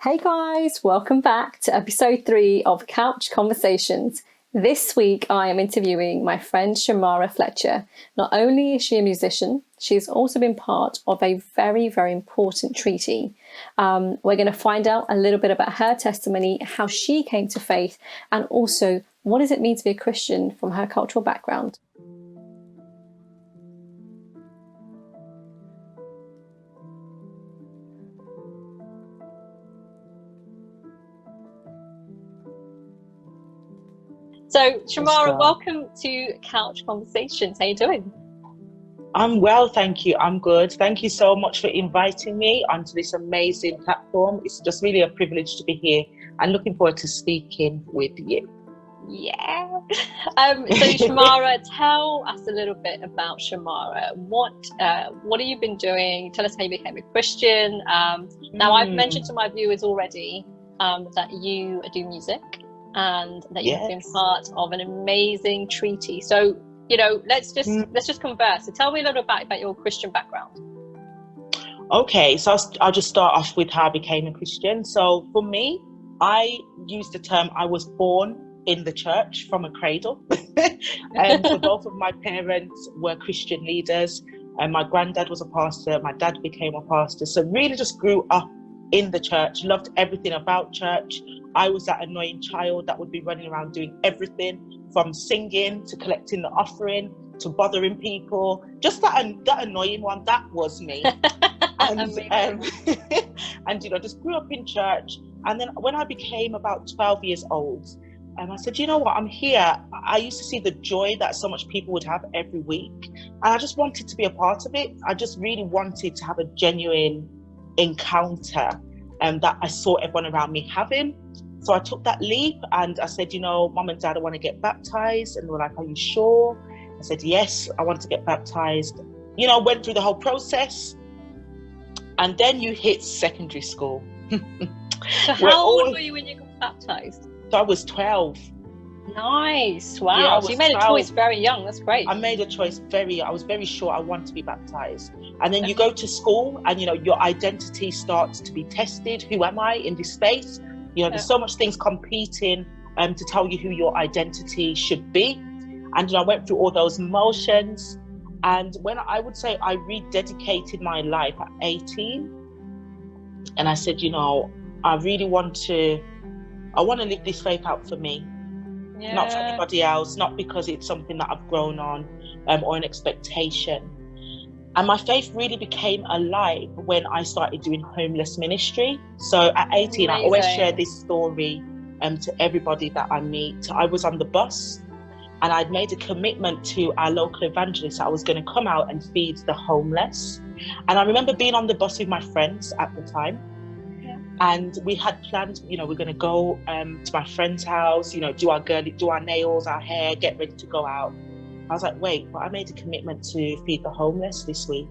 Hey guys, welcome back to episode 3 of Couch Conversations. This week I am interviewing my friend Shermara Fletcher. Not only is she a musician, she's also been part of a very, very important treaty. We're going to find out a little bit about her testimony, how she came to faith, and also what does it mean to be a Christian from her cultural background. So, Shermara, welcome to Couch Conversations. How you doing? I'm well, thank you. I'm good. Thank you so much for inviting me onto this amazing platform. It's just really a privilege to be here and looking forward to speaking with you. Yeah. So, Shermara, tell us a little bit about Shermara. What have you been doing? Tell us how you became a Christian. Now, I've mentioned to my viewers already that you do music, and that you've been part of an amazing treaty. So, let's just converse. So tell me a little bit about your Christian background. Okay, so I'll just start off with how I became a Christian. So for me, I use the term I was born in the church from a cradle. So both of my parents were Christian leaders, and my granddad was a pastor, my dad became a pastor. So really just grew up in the church, loved everything about church. I was that annoying child that would be running around doing everything from singing to collecting the offering to bothering people. Just that annoying one, that was me. And just grew up in church. And then when I became about 12 years old, I said, you know what, I'm here. I used to see the joy that so much people would have every week. And I just wanted to be a part of it. I just really wanted to have a genuine encounter that I saw everyone around me having. So I took that leap and I said, Mom and Dad, I want to get baptized. And they were like, are you sure? I said, yes, I want to get baptized. Went through the whole process. And then you hit secondary school. So how old were you when you got baptized? So I was 12. Nice. Wow. Yeah, so you made 12. A choice very young. That's great. I made a choice I was very sure I want to be baptized. And then you go to school and, your identity starts to be tested. Who am I in this space? There's so much things competing to tell you who your identity should be. And I went through all those motions. And when I would say I rededicated my life at 18, and I said, I really want to live this faith out for me. Yeah. Not for anybody else, not because it's something that I've grown on or an expectation. And my faith really became alive when I started doing homeless ministry. So at 18, amazing. I always share this story to everybody that I meet. I was on the bus and I'd made a commitment to our local evangelist that I was going to come out and feed the homeless. And I remember being on the bus with my friends at the time. And we had planned, we're going to go to my friend's house, do our nails, our hair, get ready to go out. I was like, wait, but I made a commitment to feed the homeless this week.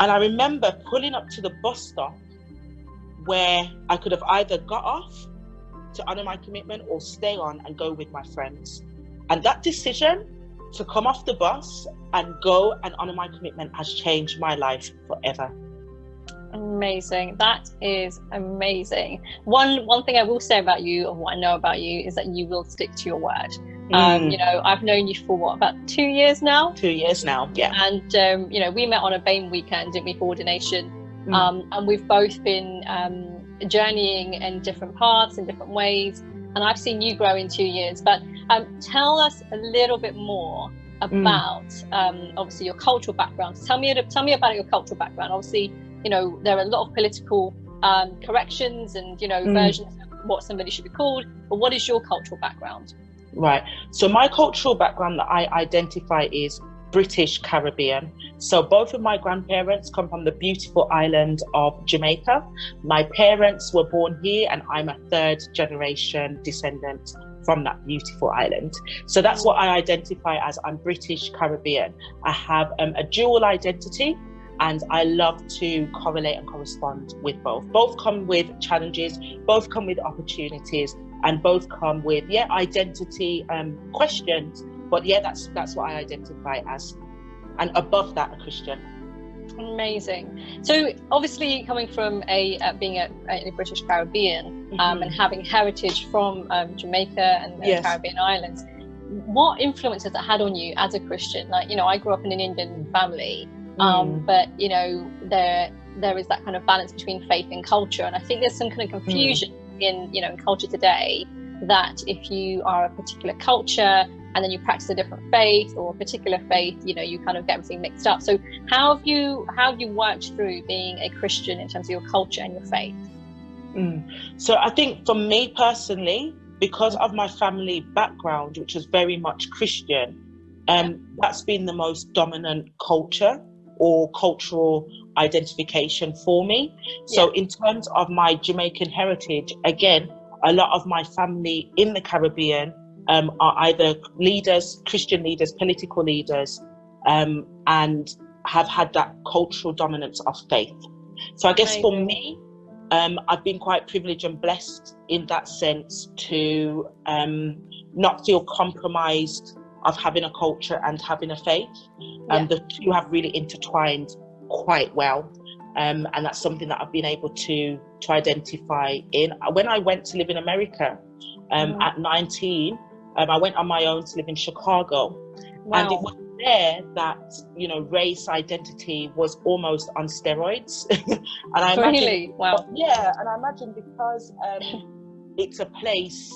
And I remember pulling up to the bus stop where I could have either got off to honor my commitment or stay on and go with my friends. And that decision to come off the bus and go and honor my commitment has changed my life forever. Amazing. That is amazing. One thing I will say about you, or what I know about you, is that you will stick to your word. I've known you for about 2 years now. 2 years now, yeah. And we met on a BAME weekend, didn't we, for ordination? And we've both been journeying in different paths, in different ways. And I've seen you grow in 2 years. But tell us a little bit more about obviously your cultural background. Tell me about your cultural background. Obviously, there are a lot of political corrections and, versions of what somebody should be called. But what is your cultural background? Right. So my cultural background that I identify is British Caribbean. So both of my grandparents come from the beautiful island of Jamaica. My parents were born here and I'm a third generation descendant from that beautiful island. So that's what I identify as. I'm British Caribbean. I have a dual identity. And I love to correlate and correspond with both. Both come with challenges, both come with opportunities, and both come with, identity questions. But that's what I identify as. And above that, a Christian. Amazing. So obviously coming from being a British Caribbean, and having heritage from Jamaica and the Caribbean islands, what influence has that had on you as a Christian? Like, you know, I grew up in an Indian family, but you know, there is that kind of balance between faith and culture, and I think there's some kind of confusion in, you know, in culture today, that if you are a particular culture and then you practice a different faith or a particular faith, you know, you kind of get everything mixed up. So how have you worked through being a Christian in terms of your culture and your faith? So I think for me personally, because of my family background, which was very much Christian, that's been the most dominant culture or cultural identification for me. So in terms of my Jamaican heritage, again, a lot of my family in the Caribbean are either leaders, Christian leaders, political leaders, and have had that cultural dominance of faith. So I guess for me, I've been quite privileged and blessed in that sense to not feel compromised of having a culture and having a faith. The two have really intertwined quite well. And that's something that I've been able to identify in. When I went to live in America at 19, I went on my own to live in Chicago. Wow. And it was there that, you know, race identity was almost on steroids. And I imagine, yeah, and I imagine because it's a place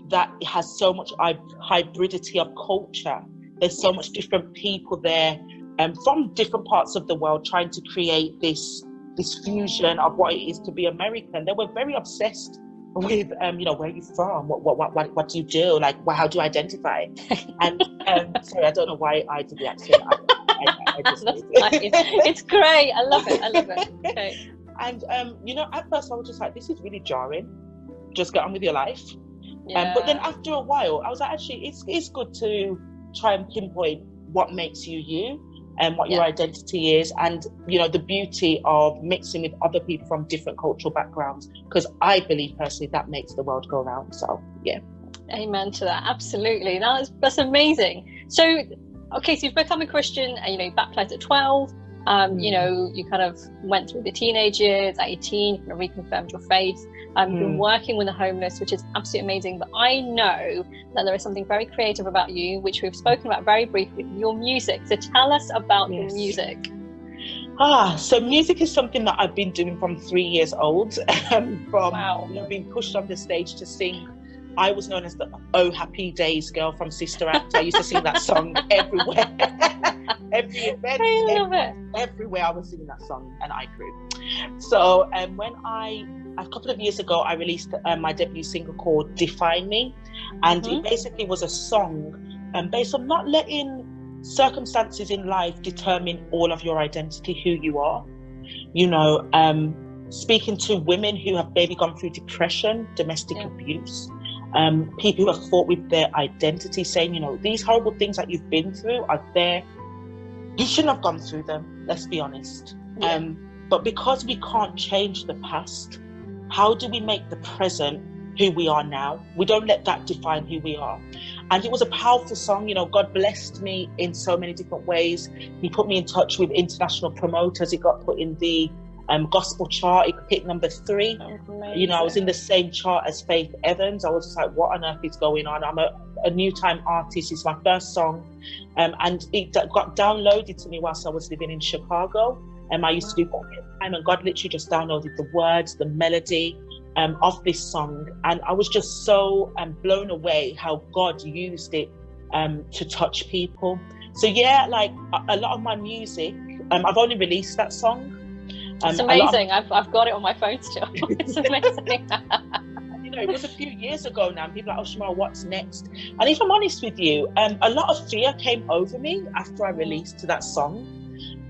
that has so much hybridity of culture. There's so much different people there, from different parts of the world, trying to create this fusion of what it is to be American. They were very obsessed with, you know, where are you from? What do you do? Like, how do you identify? And sorry, I don't know why I did the accent. I just it's great. I love it. Okay. And you know, at first I was just like, this is really jarring. Just get on with your life. But then after a while, I was like, actually, it's good to try and pinpoint what makes you you and what your identity is, and, you know, the beauty of mixing with other people from different cultural backgrounds, because I believe personally that makes the world go round. So yeah, amen to that. Absolutely. That's amazing. So okay, so you've become a Christian and, you know, you baptized at 12. You know, you kind of went through the teenage years. At 18, you kind of reconfirmed your faith. You've been working with the homeless, which is absolutely amazing. But I know that there is something very creative about you, which we've spoken about very briefly, your music. So tell us about your music. So music is something that I've been doing from 3 years old. You know, being pushed on the stage to sing. I was known as the Oh Happy Days girl from Sister Act. I used to sing that song everywhere. Every event, everywhere I was singing that song, and I grew. So when a couple of years ago, I released my debut single called Define Me, and it basically was a song based on not letting circumstances in life determine all of your identity, who you are. You know, speaking to women who have maybe gone through depression, domestic abuse, people who have fought with their identity, saying, you know, these horrible things that you've been through are there. You shouldn't have gone through them, let's be honest. But because we can't change the past, how do we make the present who we are now? We don't let that define who we are. And it was a powerful song. You know, God blessed me in so many different ways. He put me in touch with international promoters. It got put in the gospel chart. It hit number 3. You know, I was in the same chart as Faith Evans. I was just like, what on earth is going on? I'm a new time artist. It's my first song. And it got downloaded to me whilst I was living in Chicago. I used to do quiet time, and God literally just downloaded the words, the melody of this song. And I was just so blown away how God used it to touch people. So yeah, like a lot of my music, I've only released that song. It's amazing. I've got it on my phone still. It's amazing. You know, it was a few years ago now. People are like, oh, Shermara, what's next? And if I'm honest with you, a lot of fear came over me after I released that song.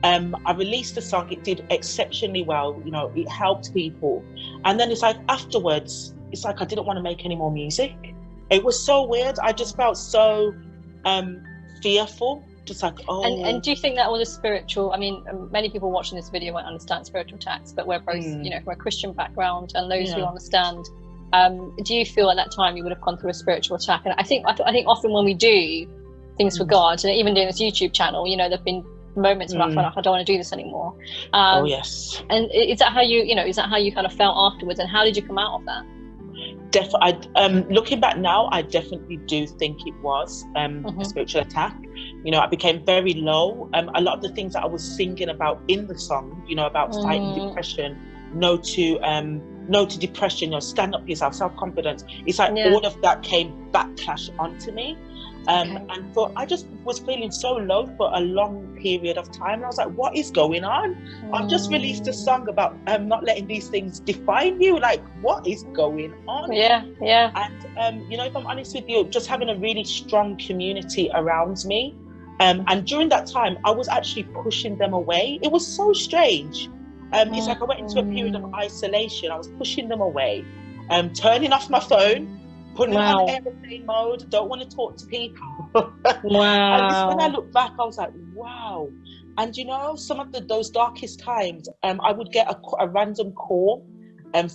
I released the song, it did exceptionally well, you know, it helped people. And then it's like afterwards, it's like I didn't want to make any more music. It was so weird. I just felt so fearful. Just like, oh. And do you think that was a spiritual, I mean, many people watching this video won't understand spiritual attacks, but we're both, you know, from a Christian background, and those who understand, do you feel at that time you would have gone through a spiritual attack? And I think often when we do things for God, and even doing this YouTube channel, you know, there've been moments when I felt like I don't want to do this anymore. Oh yes. And is that how you kind of felt afterwards, and how did you come out of that? Looking back now, I definitely do think it was a spiritual attack. You know, I became very low. A lot of the things that I was singing about in the song, you know, about fighting depression, no to depression, you know, stand up for yourself, self-confidence. It's like all of that came backlash onto me. And I just was feeling so low for a long period of time. And I was like, what is going on? I've just released a song about not letting these things define you. Like, what is going on? Yeah. And, you know, if I'm honest with you, just having a really strong community around me. And during that time, I was actually pushing them away. It was so strange. It's like I went into a period of isolation. I was pushing them away, turning off my phone, putting it on airplane mode, don't want to talk to people. And when I look back, I was like, wow. And you know, some of those darkest times, I would get a random call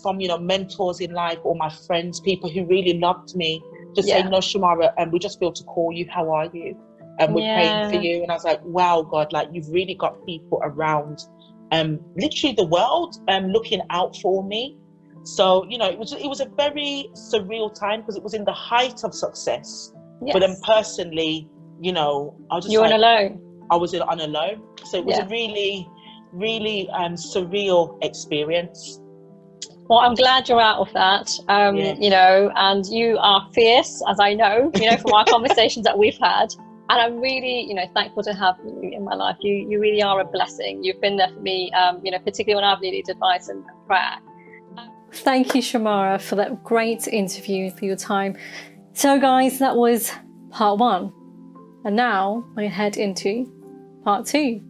from, you know, mentors in life or my friends, people who really loved me, just saying, no, Shermara, we just feel to call you. How are you? And we're praying for you. And I was like, wow, God, like you've really got people around, literally the world, looking out for me. So, you know, it was a very surreal time because it was in the height of success. But then personally, you know, I was just on a low. I was on a low. So it was a really, really surreal experience. Well, I'm glad you're out of that, you know, and you are fierce, as I know, you know, from our conversations that we've had. And I'm really, you know, thankful to have you in my life. You really are a blessing. You've been there for me, you know, particularly when I've needed advice and prayer. Thank you, Shermara, for that great interview, for your time. So guys, that was part 1. And now we head into part 2.